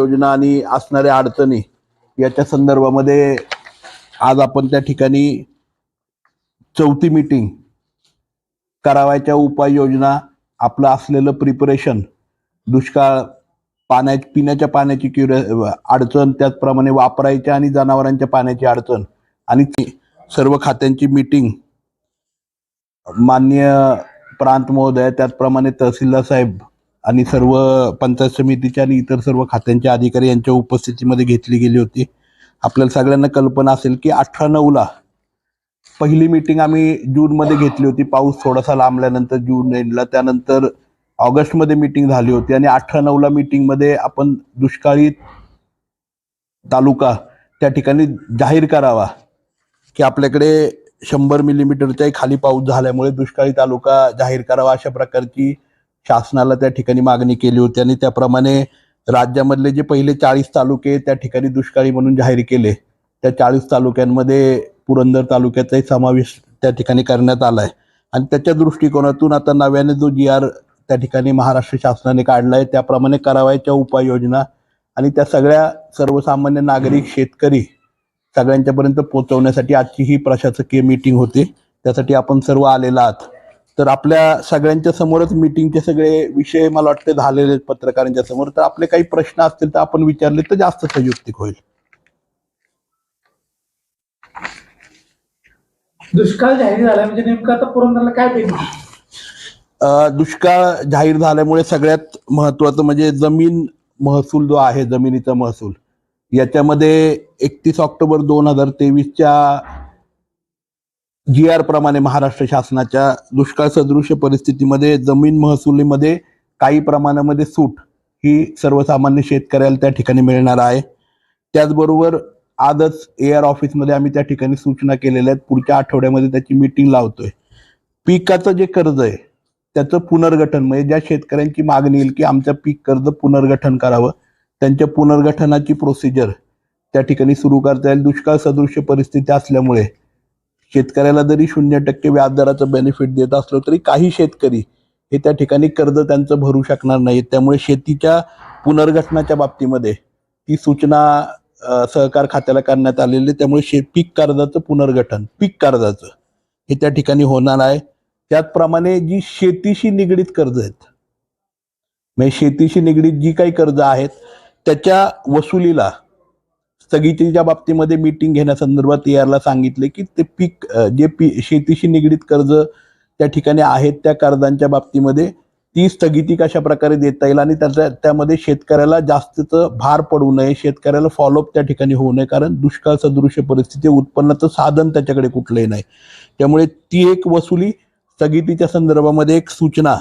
योजना आणि असणाऱ्या अडचणी याच्या संदर्भामध्ये आज आपण त्या ठिकाणी चौथी मीटिंग करावयाच्या उपाययोजना, आपलं असलेलं प्रिपरेशन, दुष्काळ, पिण्याच्या पाण्याची अडचण, त्याचप्रमाणे वापरायच्या आणि जनावरांच्या पाण्याची अडचण आणि सर्व खात्यांची मीटिंग माननीय प्रांत महोदय, त्याचप्रमाणे तहसीलदार साहेब आणि सर्व पंचायत समितीच्या आणि इतर सर्व खात्यांचे अधिकारी यांच्या उपस्थितीमध्ये घेतली गेली होती. आपल्याला सगळ्यांना कल्पना असेल की 18/9 पहिली मीटिंग आम्ही जूनमध्ये घेतली होती. पाऊस थोडासा लांबल्यानंतर जून एंडला, त्यानंतर ऑगस्टमध्ये मीटिंग झाली होती आणि 18/9 मीटिंगमध्ये आपण दुष्काळी तालुका त्या ठिकाणी जाहीर करावा की आपल्याकडे 100 मिलीमीटरच्याही खाली पाऊस झाल्यामुळे दुष्काळी तालुका जाहीर करावा, अशा प्रकारची शासनाला त्या ठिकाणी मागणी केली होती. आणि त्याप्रमाणे राज्यामधले जे पहिले 40 तालुके त्या ठिकाणी दुष्काळी म्हणून जाहीर केले, त्या 40 तालुक्यांमध्ये पुरंदर तालुक्याचाही समावेश त्या ठिकाणी करण्यात आला आहे. आणि त्याच्या दृष्टिकोनातून आता नव्याने जो GR त्या ठिकाणी महाराष्ट्र शासनाने काढला आहे, त्याप्रमाणे करावयाच्या उपाययोजना आणि त्या सगळ्या सर्वसामान्य नागरिक, शेतकरी सगळ्यांच्यापर्यंत पोहोचवण्यासाठी आजची ही प्रशासकीय मीटिंग होती. त्यासाठी आपण सर्व आलेला आहात. तर आपल्या सगळ्यांच्या समोरच मीटिंगचे सगळे विषय मला वाटते झालेले पत्रकारांच्या समोर. तर आपले काही प्रश्न असतील तर आपण विचारले तर जास्त संयुक्तिक होईल. दुष्काळ जाहीर झाला म्हणजे नेमकं आता पुरंदरला काय पेंडिंग? दुष्काळ जाहीर झाल्यामुळे सगळ्यात महत्वाचं म्हणजे जमीन महसूल जो आहे, जमिनीचा महसूल, याच्यामध्ये 31 ऑक्टोबर 2023च्या GR प्रमाणे महाराष्ट्र शासनाच्या दुष्काळ सदृश परिस्थितीमध्ये जमीन महसुलीमध्ये काही प्रमाणामध्ये सूट ही सर्वसामान्य शेतकऱ्याला त्या ठिकाणी मिळणार आहे. त्याचबरोबर आजच AR ऑफिसमध्ये आम्ही त्या ठिकाणी सूचना केलेल्या आहेत. पुढच्या आठवड्यामध्ये त्याची मीटिंग लावतोय. पिकाचं जे कर्ज आहे त्याचं पुनर्गठन, म्हणजे ज्या शेतकऱ्यांची मागणी येईल की आमचं पीक कर्ज पुनर्गठन करावं, त्यांच्या पुनर्गठनाची प्रोसिजर त्या ठिकाणी सुरू करता येईल. दुष्काळ सदृश परिस्थिती असल्यामुळे शेतकऱ्याला जरी 0% व्याजदराचं बेनिफिट देत असलो तरी काही शेतकरी हे त्या ठिकाणी कर्ज त्यांचं भरू शकणार नाही. त्यामुळे शेतीच्या पुनर्गठनाच्या बाबतीमध्ये ती सूचना सहकार खात्याला करण्यात आलेली. त्यामुळे पीक कर्जाचं पुनर्गठन, पीक कर्जाचं हे त्या ठिकाणी होणार आहे. त्याचप्रमाणे जी शेतीशी निगडीत कर्ज आहेत, म्हणजे शेतीशी निगडीत जी काही कर्ज आहेत त्याच्या वसुलीला स्थगितीच्या बाबतीमध्ये मीटिंग घेण्यासंदर्भात ARला सांगितले की ते शेतीशी निगडीत कर्ज त्या ठिकाणी आहेत, त्या कर्जांच्या बाबतीमध्ये ती स्थगिती कशा प्रकारे देता येईल आणि त्यामध्ये शेतकऱ्याला जास्तीचं भार पडू नये, शेतकऱ्याला फॉलोअप त्या ठिकाणी होऊ नये. कारण दुष्काळ सदृश परिस्थिती, उत्पन्नाचं साधन त्याच्याकडे कुठलंही नाही. त्यामुळे ती एक वसुली स्थगितीच्या संदर्भामध्ये एक सूचना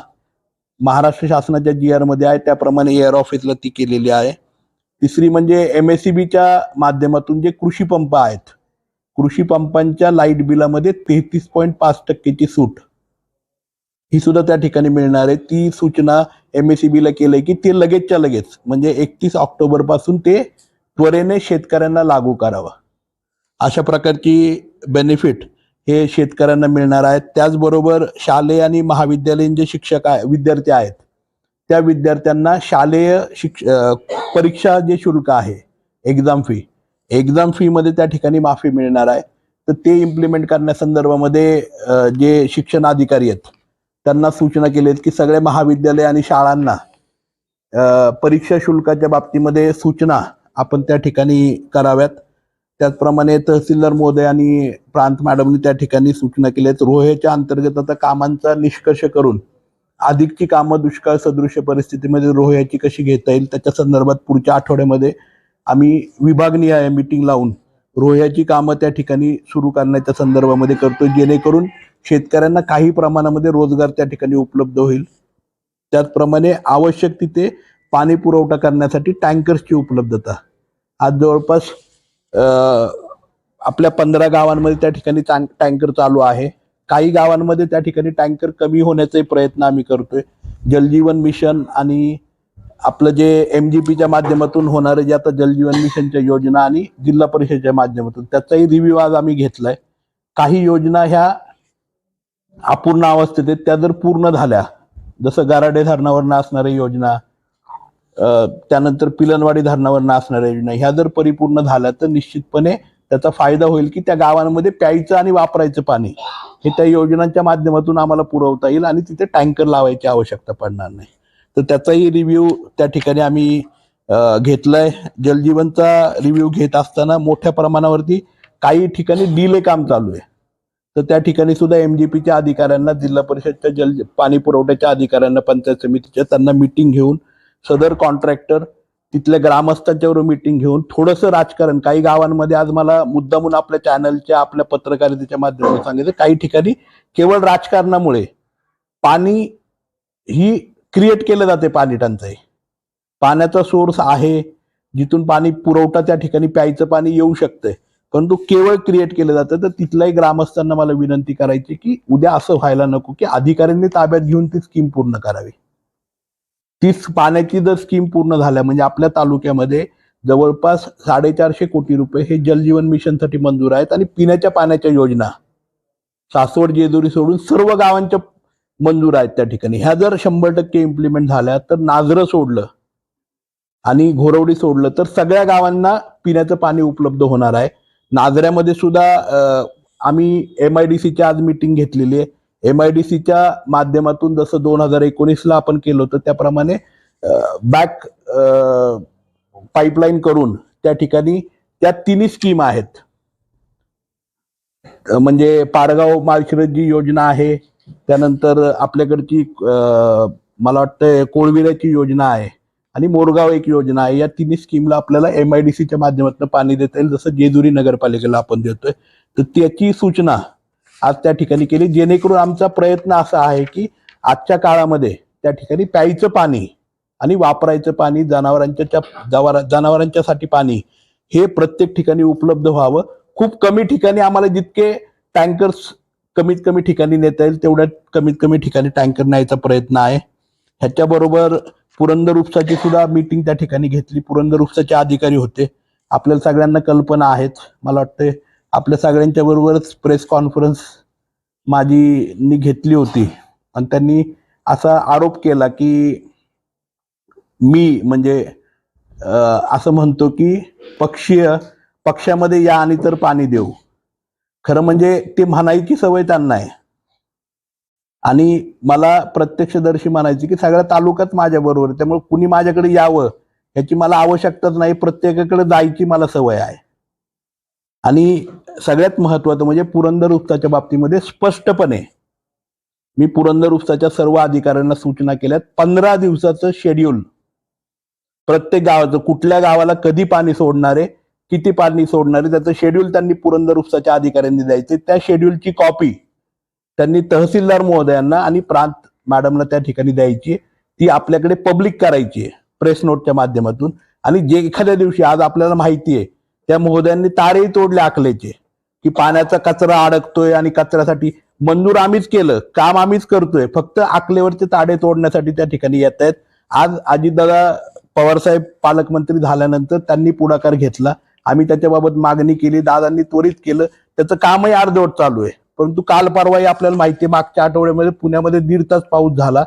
महाराष्ट्र शासनाच्या GR मध्ये आहे, त्याप्रमाणे AR ऑफिसला ती केलेली आहे. तिसरी म्हणजे MSEBच्या माध्यमातून जे कृषी पंप आहेत, कृषी पंपांच्या लाईट बिलामध्ये 33.5% सूट ही सुद्धा त्या ठिकाणी मिळणार आहे. ती सूचना MSEBला केलंय की ते लगेचच्या लगेच म्हणजे 31 ऑक्टोबर पासून ते त्वरेने शेतकऱ्यांना लागू करावं. अशा प्रकारची बेनिफिट हे शेतकऱ्यांना मिळणार आहेत. त्याचबरोबर शालेय आणि महाविद्यालयीन जे विद्यार्थी आहेत, त्या विद्यार्थ्यांना शालेय परीक्षा जे शुल्क आहे, एक्झाम फी मध्ये त्या ठिकाणी माफी मिळणार आहे. तर ते इम्प्लिमेंट करण्यासंदर्भामध्ये जे शिक्षण अधिकारी आहेत त्यांना सूचना केली आहेत की सगळ्या महाविद्यालय आणि शाळांना परीक्षा शुल्काच्या बाबतीमध्ये सूचना आपण त्या ठिकाणी कराव्यात. त्याचप्रमाणे तहसीलदार महोदय आणि प्रांत मॅडमनी त्या ठिकाणी सूचना केल्या आहेत. रोह्याच्या अंतर्गत आता कामांचा निष्कर्ष करून अधिकची कामं दुष्काळ सदृश परिस्थितीमध्ये रोह्याची कशी घेता येईल त्याच्या संदर्भात पुढच्या आठवड्यामध्ये आम्ही विभागनिहाय मीटिंग लावून रोह्याची कामं त्या ठिकाणी सुरू करण्याच्या संदर्भामध्ये करतोय, जेणेकरून शेतकऱ्यांना काही प्रमाणामध्ये रोजगार त्या ठिकाणी उपलब्ध होईल. त्याचप्रमाणे आवश्यक तिथे पाणी पुरवठा करण्यासाठी टँकर्सची उपलब्धता आज जवळपास आपल्या 15 गावांमध्ये त्या ठिकाणी टँकर चालू आहे. काही गावांमध्ये त्या ठिकाणी टँकर कमी होण्याचे प्रयत्न आम्ही करतोय. जलजीवन मिशन आणि आपलं जे MGPच्या माध्यमातून होणारे जे आता जलजीवन मिशनच्या योजना आणि जिल्हा परिषदेच्या माध्यमातून त्याचाही रिव्ह्यू आज आम्ही घेतलाय. काही योजना ह्या अपूर्ण अवस्थेत आहेत, त्या जर पूर्ण झाल्या, जसं गाराडे धरणावरनं असणारी योजना, त्यानंतर पिलनवाडी धरणावर असणाऱ्या योजना ह्या जर परिपूर्ण झाल्या तर निश्चितपणे त्याचा फायदा होईल की त्या गावांमध्ये प्यायचं आणि वापरायचं पाणी हे त्या योजनांच्या माध्यमातून आम्हाला पुरवता येईल आणि तिथे टँकर लावायची आवश्यकता पडणार नाही. तर त्याचाही रिव्ह्यू त्या ठिकाणी आम्ही घेतलाय. जलजीवनचा रिव्ह्यू घेत असताना मोठ्या प्रमाणावरती काही ठिकाणी डिले काम चालू आहे. तर त्या ठिकाणी सुद्धा MGPच्या अधिकाऱ्यांना, जिल्हा परिषदच्या पाणी पुरवठ्याच्या अधिकाऱ्यांना, पंचायत समितीच्या त्यांना मिटिंग घेऊन सदर कॉन्ट्रॅक्टर तिथल्या ग्रामस्थांच्यावर मिटिंग घेऊन थोडंसं राजकारण काही गावांमध्ये आज मला मुद्दामून आपल्या चॅनलच्या आपल्या पत्रकारितेच्या माध्यमातून सांगितलं काही ठिकाणी केवळ राजकारणामुळे पाणी ही क्रिएट केलं जाते पाणी टंचाई. पाण्याचा सोर्स आहे जिथून पाणी पुरवठा त्या ठिकाणी प्यायचं पाणी येऊ शकतंय परंतु केवळ क्रिएट केलं जातं. तर तिथल्याही ग्रामस्थांना मला विनंती करायची की उद्या असं व्हायला नको की अधिकाऱ्यांनी ताब्यात घेऊन ती स्कीम पूर्ण करावी. ती पाण्याची जर स्कीम पूर्ण झाल्या म्हणजे आपल्या तालुक्यामध्ये जवळपास 450 कोटी रुपये हे जलजीवन मिशनसाठी मंजूर आहेत आणि पिण्याच्या पाण्याच्या योजना सासवड जेजुरी सोडून सर्व गावांच्या मंजूर आहेत त्या ठिकाणी. ह्या जर 100% इम्प्लिमेंट झाल्या तर नाझरं सोडलं आणि घोरवडी सोडलं तर सगळ्या गावांना पिण्याचं पाणी उपलब्ध होणार आहे. नाझऱ्यामध्ये सुद्धा आम्ही MIDCची आज मीटिंग घेतलेली आहे. MIDCच्या माध्यमातून जसं 2019ला आपण केलं होतं त्याप्रमाणे बॅक पाईपलाईन करून त्या ठिकाणी त्या तिन्ही स्कीम आहेत. म्हणजे पारगाव माळशिरस जी योजना आहे, त्यानंतर आपल्याकडची मला वाटतं कोळविऱ्याची योजना आहे आणि मोरगाव एक योजना आहे. या तिन्ही स्कीमला आपल्याला MIDCच्या माध्यमातून पाणी देता येईल जसं जेजुरी नगरपालिकेला आपण देतोय. तर त्याची सूचना आज त्या ठिकाणी केली जेणेकरून आमचा प्रयत्न असा आहे की आजच्या काळामध्ये त्या ठिकाणी प्यायचं पाणी आणि वापरायचं पाणी जनावरांच्यासाठी पाणी हे प्रत्येक ठिकाणी उपलब्ध व्हावं. खूप कमी ठिकाणी आम्हाला जितके टँकर्स कमीत कमी ठिकाणी नेता येईल तेवढ्या कमीत कमी ठिकाणी टँकर न्यायचा प्रयत्न आहे. ह्याच्याबरोबर पुरंदर उपसाची सुद्धा मीटिंग त्या ठिकाणी घेतली. पुरंदर उपसाचे अधिकारी होते. आपल्याला सगळ्यांना कल्पना आहेत. मला वाटतं आपल्या सगळ्यांच्या बरोबरच प्रेस कॉन्फरन्स माझी घेतली होती आणि त्यांनी असा आरोप केला की मी म्हणजे असं म्हणतो की पक्षामध्ये या आणि तर पाणी देऊ. खरं म्हणजे ते म्हणायची सवय त्यांना आहे आणि मला प्रत्यक्षदर्शी म्हणायची की सगळ्या तालुक्यात माझ्या बरोबर, त्यामुळे कुणी माझ्याकडे यावं याची मला आवश्यकताच नाही, प्रत्येकाकडे जायची मला सवय आहे. आणि सगळ्यात महत्वाचं म्हणजे पुरंदर उपसाच्या बाबतीमध्ये स्पष्टपणे मी पुरंदर उपसाच्या सर्व अधिकाऱ्यांना सूचना केल्यात. 15 दिवसाचं शेड्यूल प्रत्येक गावाचं, कुठल्या गावाला कधी पाणी सोडणार आहे, किती पाणी सोडणार आहे त्याचं शेड्यूल त्यांनी पुरंदर उपसाच्या अधिकाऱ्यांनी द्यायचे. त्या शेड्यूलची कॉपी त्यांनी तहसीलदार महोदयांना आणि प्रांत मॅडमला त्या ठिकाणी द्यायची. ती आपल्याकडे पब्लिक करायची आहे प्रेस नोटच्या माध्यमातून. आणि जे एखाद्या दिवशी आज आपल्याला माहिती आहे त्या महोदयांनी तारेही तोडले आखलेचे की पाण्याचा कचरा अडकतोय आणि कचऱ्यासाठी मंजूर आम्हीच केलं, काम आम्हीच करतोय, फक्त आखलेवरचे ताडे तोडण्यासाठी त्या ठिकाणी येत आहेत. आज अजितदादा पवारसाहेब पालकमंत्री झाल्यानंतर त्यांनी पुढाकार घेतला. आम्ही त्याच्याबाबत मागणी केली, दादांनी त्वरित केलं. त्याचं कामही अर्धवट चालू आहे. परंतु काल परवाही आपल्याला माहिती आहे मागच्या आठवड्यामध्ये पुण्यामध्ये 1.5 तास पाऊस झाला.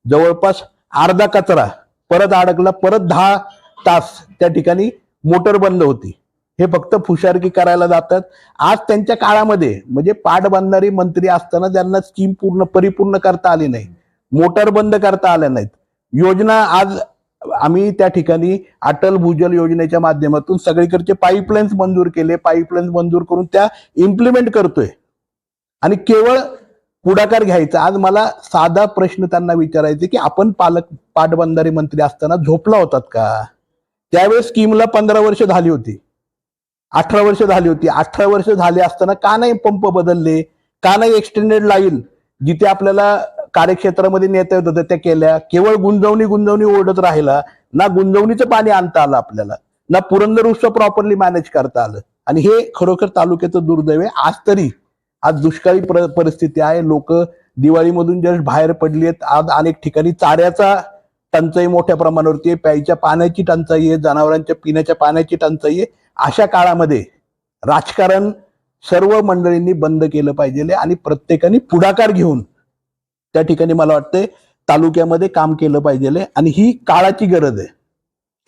जवळपास अर्धा कचरा परत अडकला. परत 10 तास त्या ठिकाणी मोटर बंद होती. हे फक्त फुशारकी करायला जातात. आज त्यांच्या काळामध्ये म्हणजे पाटबंधारे मंत्री असताना त्यांना स्कीम परिपूर्ण करता आली नाही, मोटर बंद करता आल्या नाहीत. योजना आज आम्ही त्या ठिकाणी अटल भूजल योजनेच्या माध्यमातून सगळीकडचे पाईपलाईन्स मंजूर केले. पाईपलाईन्स मंजूर करून त्या इम्प्लिमेंट करतोय आणि केवळ पुढाकार घ्यायचा. आज मला साधा प्रश्न त्यांना विचारायचे की आपण पाटबंधारे मंत्री असताना झोपला होतात का? त्यावेळेस स्कीमला 15 वर्ष झाली होती, 18 वर्ष झाली होती. 18 वर्ष झाले असताना का नाही पंप बदलले, का नाही एक्सटेंडेड लाईन जिथे आपल्याला कार्यक्षेत्रामध्ये नेता येत होतं त्या केल्या? केवळ गुंजवणी ओढत राहिला. ना गुंजवणीचं पाणी आणता आलं आपल्याला, ना पुरंदर उपसा प्रॉपरली मॅनेज करता आलं. आणि हे खरोखर तालुक्याचं दुर्दैव आहे. आज दुष्काळी परिस्थिती आहे. लोक दिवाळीमधून जस्ट बाहेर पडली आहेत. आज अनेक ठिकाणी चाऱ्याचा टंचाई मोठ्या प्रमाणावरती आहे, प्यायच्या पाण्याची टंचाई आहे, जनावरांच्या पिण्याच्या पाण्याची टंचाई आहे. अशा काळामध्ये राजकारण सर्व मंडळींनी बंद केलं पाहिजे आणि प्रत्येकाने पुढाकार घेऊन त्या ठिकाणी मला वाटतंय तालुक्यामध्ये काम केलं पाहिजे आणि ही काळाची गरज आहे.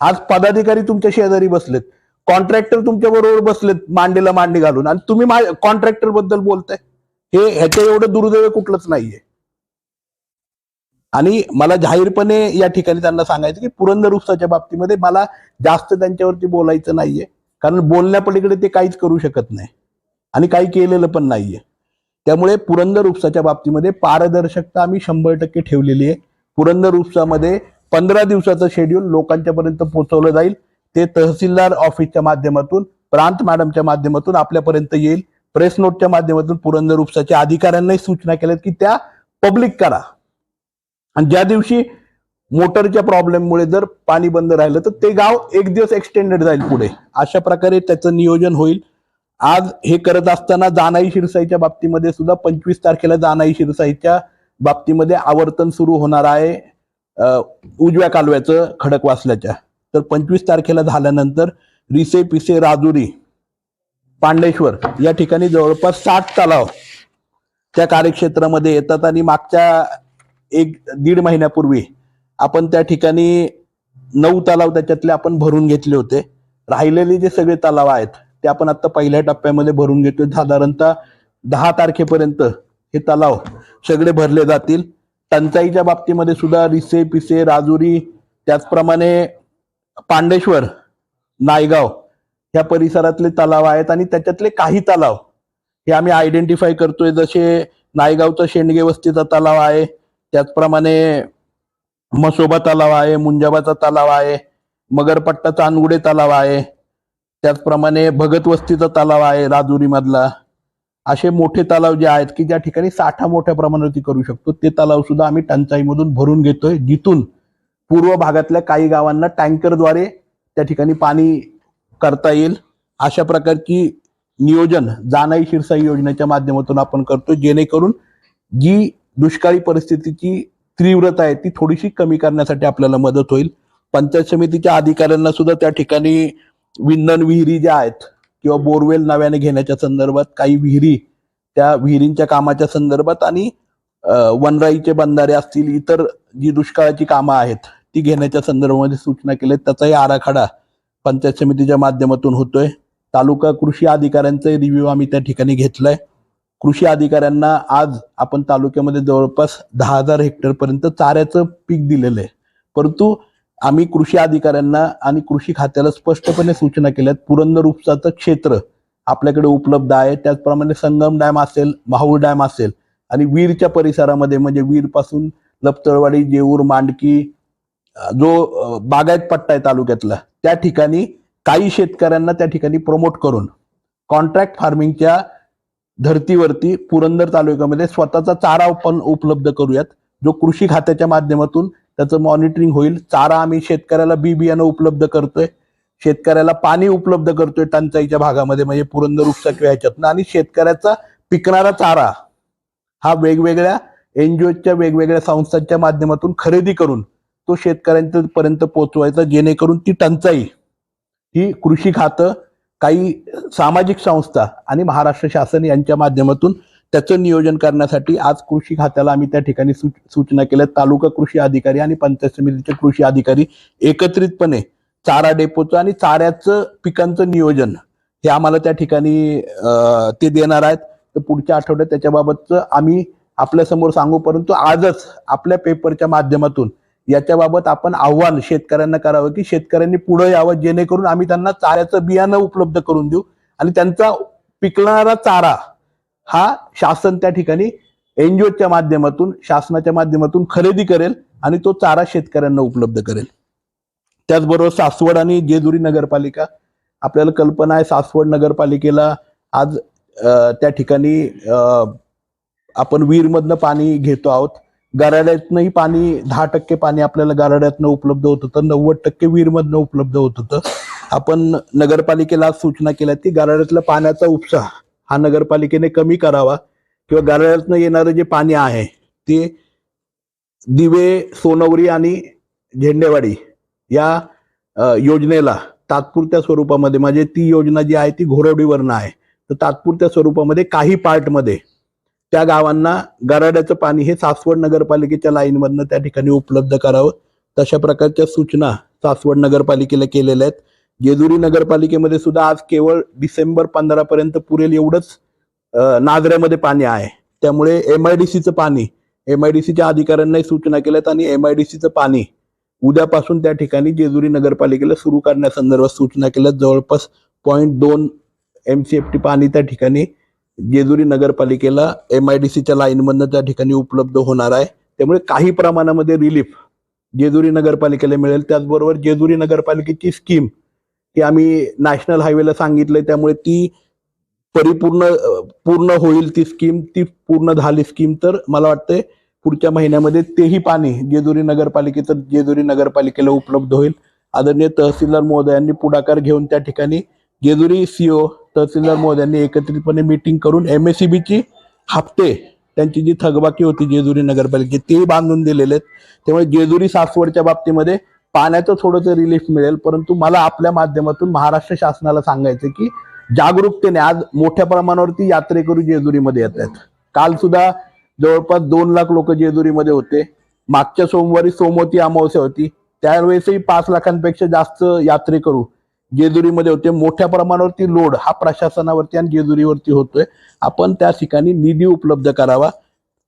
आज पदाधिकारी तुमच्या शेजारी बसलेत, कॉन्ट्रॅक्टर तुमच्या बरोबर बसलेत मांडीला मांडी घालून, आणि तुम्ही कॉन्ट्रॅक्टर बद्दल बोलताय. ह्याच्या एवढं दुर्दैव कुठलंच नाहीये. आणि मला जाहीरपणे या ठिकाणी त्यांना सांगायचं की पुरंदर उपसाच्या बाबतीमध्ये मला जास्त त्यांच्यावरती बोलायचं नाहीये, कारण बोलण्यापलीकडे ते काहीच करू शकत नाही आणि काही केलेलं पण नाहीये. त्यामुळे पुरंदर उपसाच्या बाबतीमध्ये पारदर्शकता आम्ही 100% ठेवलेली आहे. पुरंदर उपसामध्ये 15 दिवसाचं शेड्यूल लोकांच्या पर्यंत पोहोचवलं जाईल. ते तहसीलदार ऑफिसच्या माध्यमातून, प्रांत मॅडमच्या माध्यमातून आपल्यापर्यंत येईल. प्रेस नोटच्या माध्यमातून पुरंदर उपसाच्या अधिकाऱ्यांनाही सूचना केल्यात की त्या पब्लिक करा. आणि ज्या दिवशी मोटरच्या प्रॉब्लेममुळे जर पाणी बंद राहिलं तर ते गाव एक दिवस एक्सटेंडेड जाईल पुढे. अशा प्रकारे त्याचं नियोजन होईल. आज हे करत असताना जानाई शिरसाईच्या बाबतीमध्ये सुद्धा 25 तारखेला जानाई शिरसाईच्या बाबतीमध्ये आवर्तन सुरू होणार आहे उजव्या कालव्याचं खडकवासल्याच्या. तर 25 तारखेला झाल्यानंतर रिसे, पिसे, राजुरी, पांडेश्वर या ठिकाणी जवळपास 60 तलाव त्या कार्यक्षेत्रामध्ये येतात. आणि मागच्या 1-1.5 महिन्यापूर्वी आपण त्या ठिकाणी 9 तलाव त्याच्यातले आपण भरून घेतले होते. राहिलेले जे सगळे तलाव आहेत ते आपण आता पहिल्या टप्प्यामध्ये भरून घेतोय. साधारणतः 10 तारखेपर्यंत हे तलाव सगळे भरले जातील. टंचाईच्या बाबतीमध्ये सुद्धा रिसे, पिसे, राजुरी, त्याचप्रमाणे पांडेश्वर, नायगाव ह्या परिसरातले तलाव आहेत. आणि त्याच्यातले काही तलाव हे आम्ही आयडेंटिफाय करतोय, जसे नायगावचा शेंडगे वस्तीचा तलाव आहे, त्याचप्रमाणे मसोबा तलाव आहे, मुंजाबाचा तलाव आहे, मगरपट्टा चांदगुडे तलाव आहे, त्याचप्रमाणे भगत वस्तीचा तलाव आहे राजुरी मधला. असे मोठे तलाव जे आहेत की ज्या ठिकाणी साठा मोठ्या प्रमाणावरती करू शकतो, ते तलाव सुद्धा आम्ही टंचाईमधून भरून घेतोय, जिथून पूर्व भागातल्या काही गावांना टँकरद्वारे त्या ठिकाणी पाणी करता येईल. अशा प्रकारची नियोजन जानाई शिरसाई योजनेच्या माध्यमातून आपण करतो, जेणेकरून जी दुष्काळी परिस्थितीची तीव्रता आहे ती थोडीशी कमी करण्यासाठी आपल्याला मदत होईल. पंचायत समितीच्या अधिकाऱ्यांना सुद्धा त्या ठिकाणी विंधन विहिरी ज्या आहेत किंवा बोरवेल नव्याने घेण्याच्या संदर्भात, काही विहिरी, त्या विहिरींच्या कामाच्या संदर्भात, आणि वनराईचे बंधारे असतील, इतर जी दुष्काळाची कामं आहेत ती घेण्याच्या संदर्भामध्ये सूचना केल्या. त्याचाही आराखडा पंचायत समितीच्या माध्यमातून होतोय. तालुका कृषी अधिकाऱ्यांचा रिव्ह्यू आम्ही त्या ठिकाणी घेतलाय. कृषी अधिकाऱ्यांना आज आपण तालुक्यामध्ये जवळपास 10,000 हेक्टर पर्यंत चाऱ्याचं पीक दिलेलं आहे. परंतु आम्ही कृषी अधिकाऱ्यांना आणि कृषी खात्याला स्पष्टपणे सूचना केल्यात, पुरंदर उपसाचं क्षेत्र आपल्याकडे उपलब्ध आहे. त्याचप्रमाणे संगम डॅम असेल, माहूर डॅम असेल, आणि वीरच्या परिसरामध्ये म्हणजे वीर पासून लपतळवाडी, जेऊर, मांडकी जो बागायत पट्टा आहे तालुक्यातला, त्या ठिकाणी काही शेतकऱ्यांना त्या ठिकाणी प्रमोट करून कॉन्ट्रॅक्ट फार्मिंगच्या धर्तीवरती पुरंदर तालुक्यामध्ये स्वतःचा चारा आपण उपलब्ध करूयात, जो कृषी खात्याच्या माध्यमातून त्याचं मॉनिटरिंग होईल. चारा आम्ही शेतकऱ्याला बियाणं उपलब्ध करतोय, शेतकऱ्याला पाणी उपलब्ध करतोय टंचाईच्या भागामध्ये म्हणजे पुरंदर उपसा किंवा ह्याच्यातनं, आणि शेतकऱ्याचा पिकणारा चारा हा वेगवेगळ्या एनजीओच्या वेगवेगळ्या संस्थांच्या माध्यमातून खरेदी करून तो शेतकऱ्यांपर्यंत पोहोचवायचा, जेणेकरून ती टंचाई ही कृषी खातं, काही सामाजिक संस्था आणि महाराष्ट्र शासन यांच्या माध्यमातून त्याचं नियोजन करण्यासाठी आज कृषी खात्याला आम्ही त्या ठिकाणी सूचना केल्या. तालुका कृषी अधिकारी आणि पंचायत समितीचे कृषी अधिकारी एकत्रितपणे चारा डेपोचं आणि चाऱ्याचं पिकांचं नियोजन हे आम्हाला त्या ठिकाणी ते देणार आहेत. तर पुढच्या आठवड्यात त्याच्याबाबतचं आम्ही आपल्यासमोर सांगू, परंतु आजच आपल्या पेपरच्या माध्यमातून याच्याबाबत आपण आव्हान शेतकऱ्यांना करावं की शेतकऱ्यांनी पुढे यावं, जेणेकरून आम्ही त्यांना चाऱ्याचं बियाणं उपलब्ध करून देऊ आणि त्यांचा पिकणारा चारा हा शासन त्या ठिकाणी एनजीओच्या माध्यमातून, शासनाच्या माध्यमातून खरेदी करेल आणि तो चारा शेतकऱ्यांना उपलब्ध करेल. त्याचबरोबर सासवड आणि जेजुरी नगरपालिका, आपल्याला कल्पना आहे सासवड नगरपालिकेला आज त्या ठिकाणी आपण वीरमधनं पाणी घेतो आहोत. गराड्यातनंही पाणी 10% पाणी आपल्याला गराड्यातनं उपलब्ध होत होतं, 90% वीरमधनं उपलब्ध होत होतं. आपण नगरपालिकेला सूचना केल्या की गराड्यातल्या पाण्याचा उपसा हा नगरपालिकेने कमी करावा किंवा गराड्यातनं येणारं जे पाणी आहे ते दिवे, सोनवरी आणि झेंडेवाडी या योजनेला तात्पुरत्या स्वरूपामध्ये, म्हणजे ती योजना जी आहे ती घोरवडीवरनं आहे, तर तात्पुरत्या स्वरूपामध्ये काही पार्टमध्ये त्या गावांना गराड्याचं पाणी हे सासवड नगरपालिकेच्या लाईनमधनं त्या ठिकाणी उपलब्ध करावं. तशा प्रकारच्या सूचना सासवड नगरपालिकेला केलेल्या आहेत. जेजुरी नगरपालिकेमध्ये सुद्धा आज केवळ डिसेंबर 15 पर्यंत पुरेल एवढंच नाझऱ्यामध्ये पाणी आहे. त्यामुळे MIDCचं पाणी, MIDCच्या अधिकाऱ्यांनाही सूचना केल्यात आणि MIDCचं पाणी उद्यापासून त्या ठिकाणी जेजुरी नगरपालिकेला सुरू करण्यासंदर्भात सूचना केल्यात. जवळपास 0.2 MCFT पाणी त्या ठिकाणी जेजुरी नगरपालिकेला MIDCच्या लाईनमधनं त्या ठिकाणी उपलब्ध होणार आहे. त्यामुळे काही प्रमाणामध्ये रिलीफ जेजुरी नगरपालिकेला मिळेल. त्याचबरोबर जेजुरी नगरपालिकेची स्कीम ही आम्ही नॅशनल हायवेला सांगितलंय, त्यामुळे ती पूर्ण होईल ती स्कीम. ती पूर्ण झाली स्कीम तर मला वाटतंय पुढच्या महिन्यामध्ये तेही पाणी जेजुरी नगरपालिकेला उपलब्ध होईल. आदरणीय तहसीलदार महोदयांनी पुढाकार घेऊन त्या ठिकाणी जेजुरी CO तहसीलदार महोदयांनी एकत्रितपणे मीटिंग करून MSEBची हप्ते त्यांची जी थकबाकी होती जेजुरी नगरपालिकेची तेही बांधून दिलेले आहेत. त्यामुळे जेजुरी सासवडच्या बाबतीमध्ये पाण्याचं थोडंसं रिलीफ मिळेल. परंतु मला आपल्या माध्यमातून महाराष्ट्र शासनाला सांगायचं की जागरूकतेने आज मोठ्या प्रमाणावरती यात्रेकरू जेजुरीमध्ये येत आहेत. काल सुद्धा जवळपास 2 लाख लोक जेजुरीमध्ये होते. मागच्या सोमवारी सोमवती अमावस्या होती, त्यावेळेसही 5 लाखांपेक्षा जास्त यात्रेकरू जेजुरीमध्ये होते. मोठ्या प्रमाणावरती लोड हा प्रशासनावरती आणि जेजुरीवरती होतोय. आपण त्या ठिकाणी निधी उपलब्ध करावा.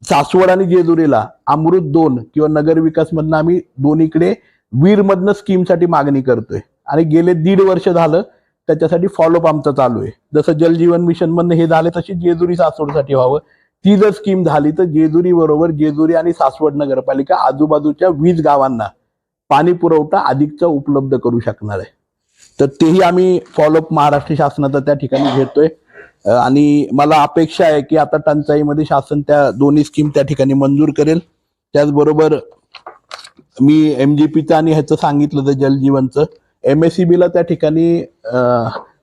सासवड आणि जेजुरीला अमृत 2 किंवा नगर विकास मधनं आम्ही दोन्हीकडे वीरमधनं स्कीमसाठी मागणी करतोय आणि गेले 1.5 वर्ष झालं त्याच्यासाठी फॉलोअप आमचं चालू आहे. जसं जल जीवन मिशन मधनं हे झाले तशी जेजुरी सासवडसाठी व्हावं. ती जर स्कीम झाली तर जेजुरी बरोबर जेजुरी आणि सासवड नगरपालिका आजूबाजूच्या 20 गावांना पाणी पुरवठा अधिकचा उपलब्ध करू शकणार आहे. तर तेही आम्ही फॉलोअप महाराष्ट्र शासनाचा त्या ठिकाणी घेतोय आणि मला अपेक्षा आहे की आता टंचाईमध्ये शासन त्या दोन्ही स्कीम त्या ठिकाणी मंजूर करेल. त्याचबरोबर मी MGPचं आणि ह्याचं सांगितलं तर जलजीवनचं MSEBला त्या ठिकाणी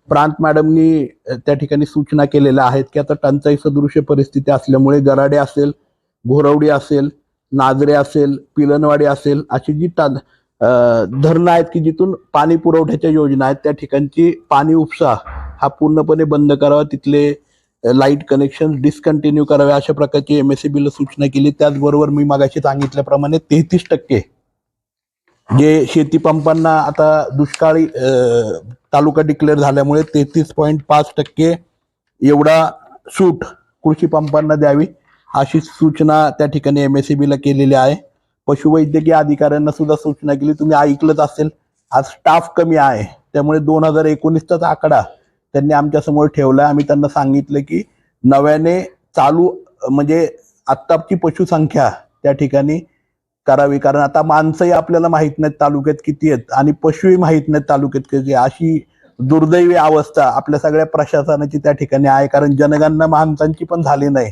प्रांत मॅडमनी त्या ठिकाणी सूचना केलेल्या आहेत की आता टंचाई सदृश्य परिस्थिती असल्यामुळे गराडे असेल, घोरवडी असेल, नाझरे असेल, पिलनवाडी असेल अशी जी धरणं आहेत की जिथून पाणी पुरवठ्याच्या योजना आहेत त्या ठिकाणची पाणी उपसा हा पूर्णपणे बंद करावा. तिथले लाईट कनेक्शन डिस्कंटिन्यू करावे अशा प्रकारची MSEBला सूचना केली. त्याचबरोबर मी मागाशी सांगितल्याप्रमाणे 33% जे शेती पंपांना आता दुष्काळी तालुका डिक्लेअर झाल्यामुळे 33.5% एवढा सूट कृषी पंपांना द्यावी अशी सूचना त्या ठिकाणी MSEBला केलेली आहे. पशुवैद्यकीय अधिकाऱ्यांना सुद्धा सूचना केली. तुम्ही ऐकलंच असेल, आज स्टाफ कमी आहे त्यामुळे 2019चाच आकडा त्यांनी आमच्या समोर ठेवला. आम्ही त्यांना सांगितलं की नव्याने चालू म्हणजे आत्ताची पशुसंख्या त्या ठिकाणी करावी, कारण आता माणसंही आपल्याला माहित नाहीत तालुक्यात किती आहेत आणि पशुही माहित नाहीत तालुक्यात किती. अशी दुर्दैवी अवस्था आपल्या सगळ्या प्रशासनाची त्या ठिकाणी आहे, कारण जनगणना माणसांची पण झाली नाही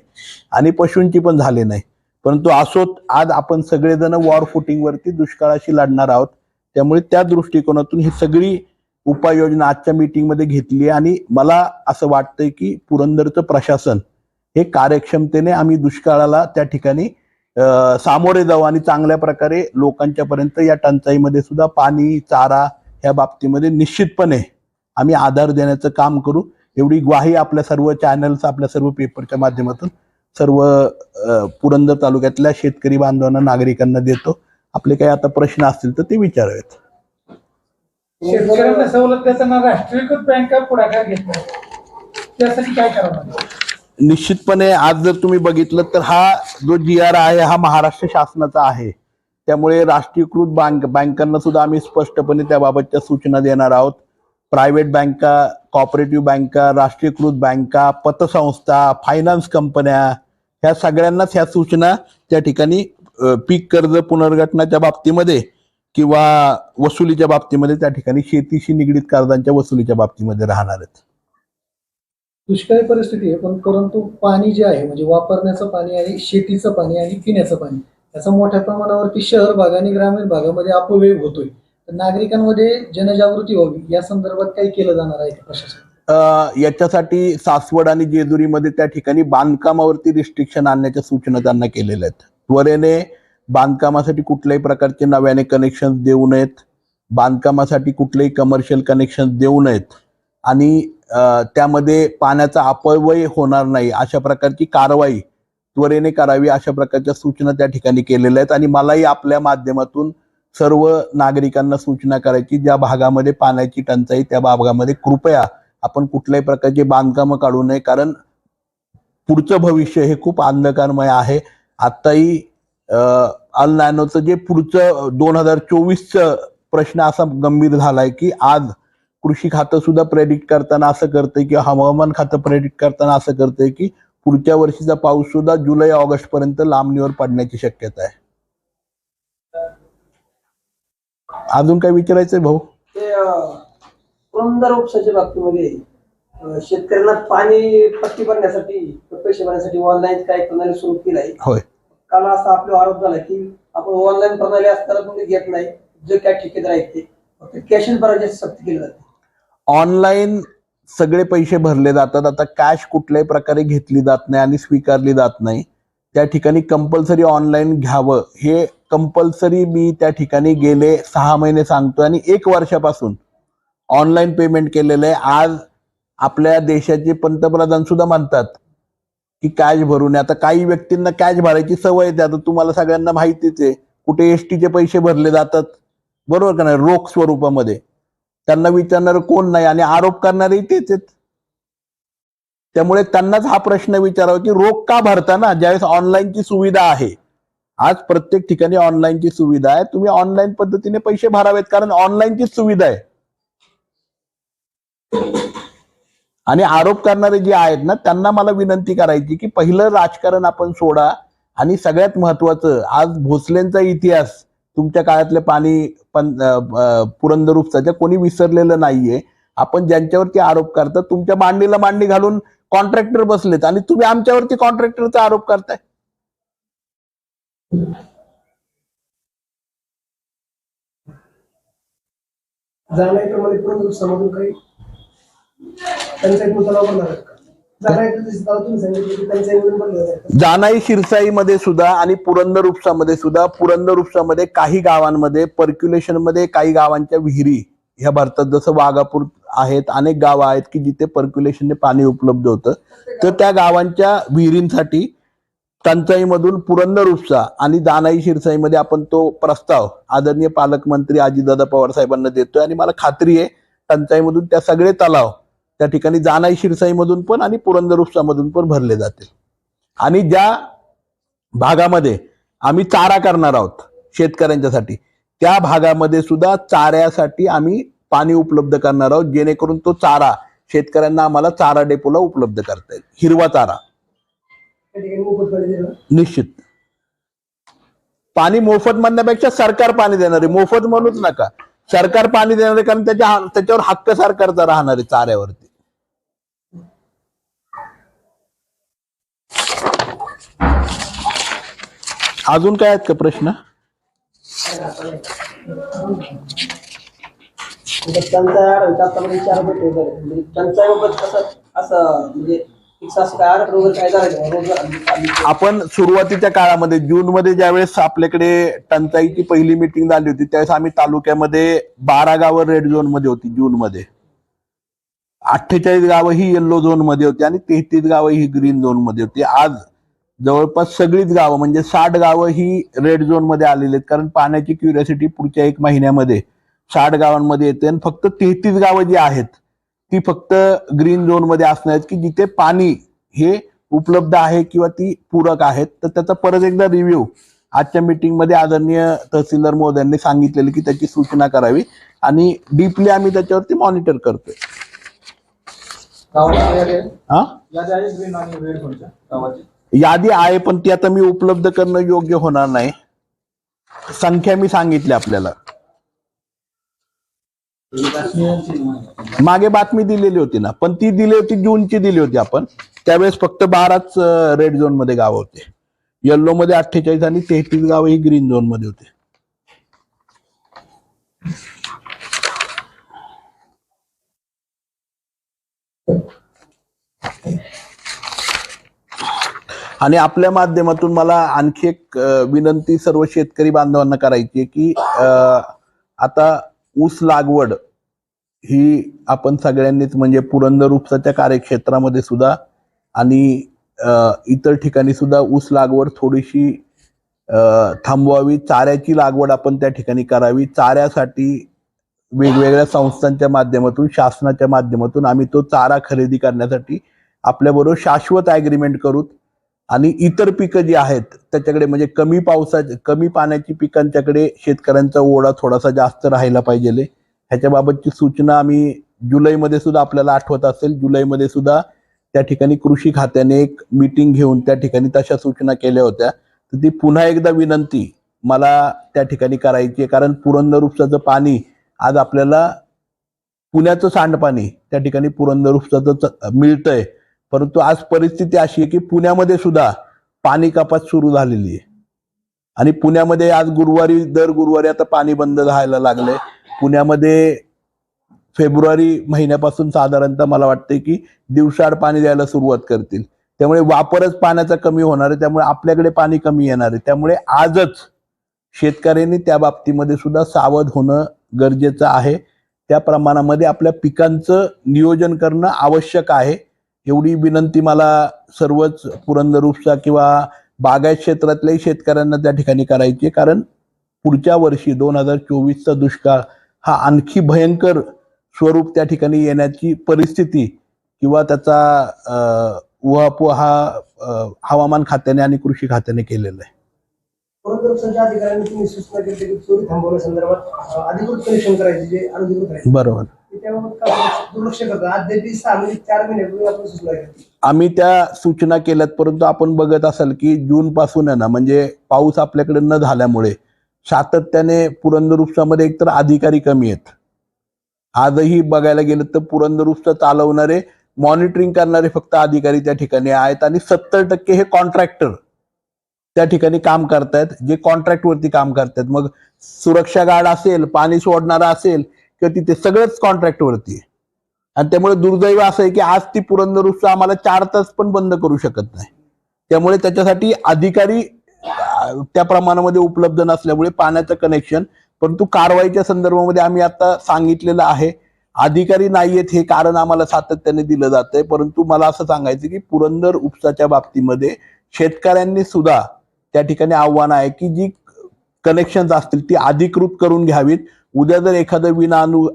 आणि पशूंची पण झाली नाही. परंतु असोत, आज आपण सगळेजण वॉर फुटिंगवरती दुष्काळाशी लढणार आहोत. त्यामुळे त्या दृष्टिकोनातून ही सगळी उपाययोजना आजच्या मीटिंगमध्ये घेतली आणि मला असं वाटतंय की पुरंदरचं प्रशासन हे कार्यक्षमतेने आम्ही दुष्काळाला त्या ठिकाणी सामोरे जाऊ आणि चांगल्या प्रकारे लोकांच्या पर्यंत या टंचाईमध्ये सुद्धा पाणी, चारा ह्या बाबतीमध्ये निश्चितपणे आम्ही आधार देण्याचं काम करू. एवढी ग्वाही आपल्या सर्व चॅनल्स, आपल्या सर्व पेपरच्या माध्यमातून सर्व पुरंदर तालुक्यातल्या शेतकरी बांधवांना, नागरिकांना देतो. आपले काही आता प्रश्न असतील तर ते विचारावेत. शेतकऱ्यांना सवलत देताना राष्ट्रीयकृत बँका पुढाकार घेतला, त्यासाठी काय करावं? निश्चितपणे आज जर तुम्ही बघितलं तर हा जो GR आहे हा महाराष्ट्र शासनाचा आहे. त्यामुळे राष्ट्रीयकृत बँकांना सुद्धा आम्ही स्पष्टपणे त्याबाबतच्या सूचना देणार आहोत. प्रायव्हेट बँका, कॉपरेटिव्ह बँका, राष्ट्रीयकृत बँका, पतसंस्था, फायनान्स कंपन्या ह्या सगळ्यांनाच ह्या सूचना त्या ठिकाणी पीक कर्ज पुनर्गठनाच्या बाबतीमध्ये किंवा वसुलीच्या बाबतीमध्ये त्या ठिकाणी शेतीशी निगडीत कर्जांच्या वसुलीच्या बाबतीमध्ये राहणार आहेत. दुष्काळी परिस्थिती आहे, पण परंतु पाणी जे आहे म्हणजे वापरण्याचं पाणी आणि शेतीचं पाणी आणि पिण्याचं पाणी याचा मोठ्या प्रमाणावरती शहर भाग आणि ग्रामीण भागामध्ये अपव्यय होतोय. तर नागरिकांमध्ये जनजागृती व्हावी या संदर्भात काही केलं जाणार आहे प्रशासन? याच्यासाठी सासवड आणि जेजुरीमध्ये त्या ठिकाणी बांधकामावरती रिस्ट्रिक्शन आणण्याच्या सूचना त्यांना केलेल्या आहेत. त्वरेने बांधकामासाठी कुठल्याही प्रकारचे नव्याने कनेक्शन देऊ नयेत, बांधकामासाठी कुठलेही कमर्शियल कनेक्शन देऊ नयेत आणि त्यामध्ये पाण्याचा अपव्यय होणार नाही अशा प्रकारची कारवाई त्वरेने करावी अशा प्रकारच्या सूचना त्या ठिकाणी केलेल्या आहेत. आणि मलाही आपल्या माध्यमातून सर्व नागरिकांना सूचना करायची, ज्या भागामध्ये पाण्याची टंचाई त्या भागामध्ये कृपया आपण कुठल्याही प्रकारचे बांधकामं काढू नये, कारण पुढचं भविष्य हे खूप अंधकारमय आहे. आत्ताही अल नॅनोचं जे पुढचं 2024चं प्रश्न असा गंभीर झालाय की आज कृषी खातं सुद्धा प्रेडिक्ट करताना असं करतंय किंवा हवामान खातं प्रेडिक्ट करताना असं करतंय की पुढच्या वर्षीचा पाऊस सुद्धा जुलै ऑगस्ट पर्यंत लांबणीवर पडण्याची शक्यता आहे. अजून काय विचारायचंय भाऊ? ते पुरंदर उपसाच्या बाबतीमध्ये शेतकऱ्यांना पाणी पट्टी भरण्यासाठी पैसे भरण्यासाठी ऑनलाईन काय प्रणाली सुरू केली आहे. होय, काल असा आपला आरोप झाला की आपण ऑनलाईन प्रणाली असताना तुम्ही घेत नाही, जे काय ठेकेदार आहेत ते फक्त कॅशच भरायची सक्ती केली जाते. ऑनलाईन सगळे पैसे भरले जातात. आता कॅश कुठल्याही प्रकारे घेतली जात नाही आणि स्वीकारली जात नाही. त्या ठिकाणी कंपल्सरी ऑनलाईन घ्यावं हे कंपल्सरी मी त्या ठिकाणी गेले 6 महिने सांगतोय आणि 1 वर्षापासून ऑनलाईन पेमेंट केलेलं आहे. आज आपल्या देशाचे पंतप्रधान सुद्धा म्हणतात की कॅश भरू नये. आता काही व्यक्तींना कॅश भरायची सवय आहे. आता तुम्हाला सगळ्यांना माहितीच आहे, कुठे एसटीचे पैसे भरले जातात, बरोबर का नाही, रोख स्वरूपामध्ये. त्यांना विचारणार कोण नाही आणि आरोप करणारे तेच आहेत. त्यामुळे त्यांनाच हा प्रश्न विचारावा की रोख का भरता ना, ज्यावेळेस ऑनलाईनची सुविधा आहे. आज प्रत्येक ठिकाणी ऑनलाईनची सुविधा आहे, तुम्ही ऑनलाईन पद्धतीने पैसे भरावेत, कारण ऑनलाईनची सुविधा आहे. आणि आरोप करणारे जे आहेत ना, त्यांना मला विनंती करायची की पहिलं राजकारण आपण सोडा आणि सगळ्यात महत्वाचं, आज भोसलेंचा इतिहास तुमच्या काळातले पाणी पुरंदर उपसाच्या कोणी विसरलेलं नाहीये. आपण ज्यांच्यावरती आरोप करता तुमच्या मांडीला मांडी घालून कॉन्ट्रॅक्टर बसलेत आणि तुम्ही आमच्यावरती कॉन्ट्रॅक्टरचा आरोप करताय. जाण्याप्रमाणे पुरंदर उपसामधून काही टंचाई मुद्दा बनणार का? तुम्ही सांगितलं की टंचाई म्हणून बनले जातात. जानाई शिरसाईमध्ये सुद्धा आणि पुरंदर उपसामध्ये सुद्धा, पुरंदर उपसामध्ये काही गावांमध्ये पर्क्युलेशन मध्ये काही गावांच्या विहिरी ह्या भरतात. जसं वाघापूर आहेत, अनेक गावं आहेत की जिथे पर्क्युलेशनने पाणी उपलब्ध होतं. तर त्या गावांच्या विहिरींसाठी टंचाईमधून पुरंदर उपसा आणि जानाई शिरसाईमध्ये आपण तो प्रस्ताव आदरणीय पालकमंत्री अजितदादा पवार साहेबांना देतोय आणि मला खात्री आहे टंचाईमधून त्या सगळे तलाव त्या ठिकाणी जानाई शिरसाईमधून पण आणि पुरंदर उपसामधून पण भरले जातील. आणि ज्या भागामध्ये आम्ही चारा करणार आहोत शेतकऱ्यांच्यासाठी, त्या भागामध्ये सुद्धा चाऱ्यासाठी आम्ही पाणी उपलब्ध करणार आहोत, जेणेकरून तो चारा शेतकऱ्यांना आम्हाला चारा डेपोला उपलब्ध करता येईल. हिरवा चारा निश्चित. पाणी मोफत म्हणण्यापेक्षा सरकार पाणी देणार आहे, मोफत म्हणूच नका, सरकार पाणी देणार आहे, कारण त्याच्यावर हक्क सरकारचा राहणार आहे चाऱ्यावरती. अजून काय आहेत का प्रश्न? टंचाई चार भेटले टंचाईबाबत कसं असं म्हणजे आपण सुरुवातीच्या काळामध्ये जूनमध्ये ज्यावेळेस आपल्याकडे टंचाईची पहिली मीटिंग झाली होती त्यावेळेस आम्ही तालुक्यामध्ये 12 गावं रेड झोन मध्ये होती. जूनमध्ये 48 गावं ही येल्लो झोन मध्ये होती आणि 33 गावं ही ग्रीन झोन मध्ये होती. आज जवळपास सगळीच गावं म्हणजे 60 गावं ही रेड झोन मध्ये आलेली आहेत, कारण पाण्याची क्युरियोसिटी पुढच्या 1 महिन्यामध्ये 60 गावांमध्ये येते आणि फक्त 33 गावं जी आहेत ती फक्त ग्रीन झोन मध्ये असणार आहेत की जिथे पाणी हे उपलब्ध आहे किंवा ती पूरक आहेत. तर त्याचा परत एकदा रिव्ह्यू आजच्या मीटिंग मध्ये आदरणीय तहसीलदार महोदयांनी सांगितलेलं की त्याची सूचना करावी आणि डीपली आम्ही त्याच्यावरती मॉनिटर करतोय. यादी आहे पण ती आता मी उपलब्ध करणं योग्य होणार नाही. संख्या मी सांगितली आपल्याला, मागे बातमी दिलेली होती ना, पण ती दिली होती जूनची दिली होती आपण. त्यावेळेस फक्त 12च रेड झोन मध्ये गाव होते, येल्लो मध्ये 48 आणि 33 गाव ही ग्रीन झोन मध्ये होते. आणि आपल्या माध्यमातून मला आणखी एक विनंती सर्व शेतकरी बांधवांना करायची आहे की आता ऊस लागवड ही आपण सगळ्यांनीच म्हणजे पुरंदर उपसाच्या कार्यक्षेत्रामध्ये सुद्धा आणि इतर ठिकाणी सुद्धा ऊस लागवड थोडीशी थांबवावी. चाऱ्याची लागवड आपण त्या ठिकाणी करावी. चाऱ्यासाठी वेगवेगळ्या संस्थांच्या माध्यमातून, शासनाच्या माध्यमातून आम्ही तो चारा खरेदी करण्यासाठी आपल्याबरोबर शाश्वत ॲग्रीमेंट करूत. आणि इतर पिकं जी आहेत त्याच्याकडे, म्हणजे कमी पाण्याची पिकांच्याकडे शेतकऱ्यांचा ओढा थोडासा जास्त राहायला पाहिजे. ह्याच्याबाबतची सूचना आम्ही जुलैमध्ये सुद्धा, आपल्याला आठवत असेल, जुलैमध्ये सुद्धा त्या ठिकाणी कृषी खात्याने एक मीटिंग घेऊन त्या ठिकाणी तशा सूचना केल्या होत्या. तर ती पुन्हा एकदा विनंती मला त्या ठिकाणी करायची आहे. कारण पुरंदर उपसाचं पाणी आज आपल्याला पुण्याचं सांडपाणी त्या ठिकाणी पुरंदर उपसाचं मिळतंय, परंतु आज परिस्थिती अशी आहे की पुण्यामध्ये सुद्धा पाणी कपात सुरू झालेली आहे. आणि पुण्यामध्ये आज दर गुरुवारी आता पाणी बंद व्हायला लागलंय. पुण्यामध्ये फेब्रुवारी महिन्यापासून साधारणतः मला वाटतंय की दिवसाआड पाणी द्यायला सुरुवात करतील. त्यामुळे वापरच पाण्याचा कमी होणार आहे. त्यामुळे आपल्याकडे पाणी कमी येणार आहे. त्यामुळे आजच शेतकऱ्यांनी त्या बाबतीमध्ये सुद्धा सावध होणं गरजेचं आहे. त्या प्रमाणामध्ये आपल्या पिकांचं नियोजन करणं आवश्यक आहे. एवढी विनंती मला सर्वच पुरंदर उपसा किंवा बागायत क्षेत्रातल्याही शेतकऱ्यांना त्या ठिकाणी करायची. कारण पुढच्या वर्षी 2024चा दुष्काळ हा आणखी भयंकर स्वरूप त्या ठिकाणी येण्याची परिस्थिती किंवा त्याचा उहापोह हा हवामान खात्याने आणि कृषी खात्याने केलेला आहे. पुरंदर उपसाच्या अधिकाऱ्यांनी तुम्ही सूचना केली की चोरी थांबवण्यासंदर्भात अधिकृत कनेक्शन करायचे जे अनधिकृत आहे. बरोबर. त्याबाबत का दुर्लक्ष करतात? आज 6 म्हणजे 4 महिन्यापूर्वी आपण सूचना केली. आम्ही त्या सूचना केल्यात, परंतु आपण बघत असाल की जून पासून आहे ना, म्हणजे पाऊस आपल्याकडे न झाल्यामुळे सातत्याने पुरंदर उपसामध्ये एकतर अधिकारी कमी आहेत. आजही बघायला गेलं तर पुरंदर उपसा चालवणारे, मॉनिटरिंग करणारे फक्त अधिकारी त्या ठिकाणी आहेत. आणि 70% हे कॉन्ट्रॅक्टर त्या ठिकाणी काम करतायत, जे कॉन्ट्रॅक्टवरती काम करतायत. मग सुरक्षा गार्ड असेल, पाणी सोडणारा असेल, किंवा तिथे सगळंच कॉन्ट्रॅक्टवरती आहे. आणि त्यामुळे दुर्दैव असं आहे की आज ती पुरंदर उपसा आम्हाला 4 तास पण बंद करू शकत नाही. त्यामुळे त्याच्यासाठी अधिकारी त्या प्रमाणामध्ये उपलब्ध नसल्यामुळे पाण्याचं कनेक्शन, परंतु कारवाईच्या संदर्भामध्ये आम्ही आता सांगितलेलं आहे. अधिकारी नाहीयेत हे कारण आम्हाला सातत्याने दिलं जातंय. परंतु मला असं सांगायचं की पुरंदर उपसाच्या बाबतीमध्ये शेतकऱ्यांनी सुद्धा त्या ठिकाणी आव्हान आहे की जी कनेक्शन असतील ती अधिकृत करून घ्यावीत. उद्या जर एखादं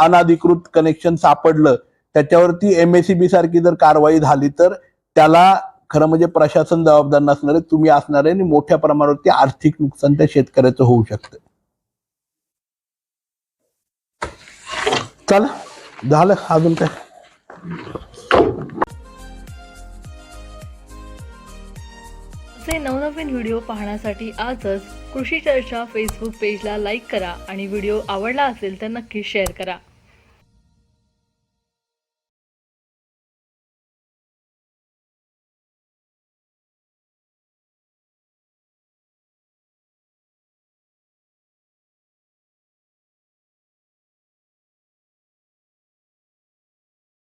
अनधिकृत कनेक्शन सापडलं, त्याच्यावरती MACB सारखी जर कारवाई झाली तर त्याला खरं म्हणजे प्रशासन जबाबदार नसणार आहे, तुम्ही असणार आहे. आणि मोठ्या प्रमाणावरती आर्थिक नुकसान त्या शेतकऱ्याचं होऊ शकतं. चला, झालं अजून काय? असे नवनवीन व्हिडिओ पाहण्यासाठी आजच कृषी चर्चा फेसबुक पेजला लाईक करा आणि व्हिडिओ आवडला असेल तर नक्की शेअर करा.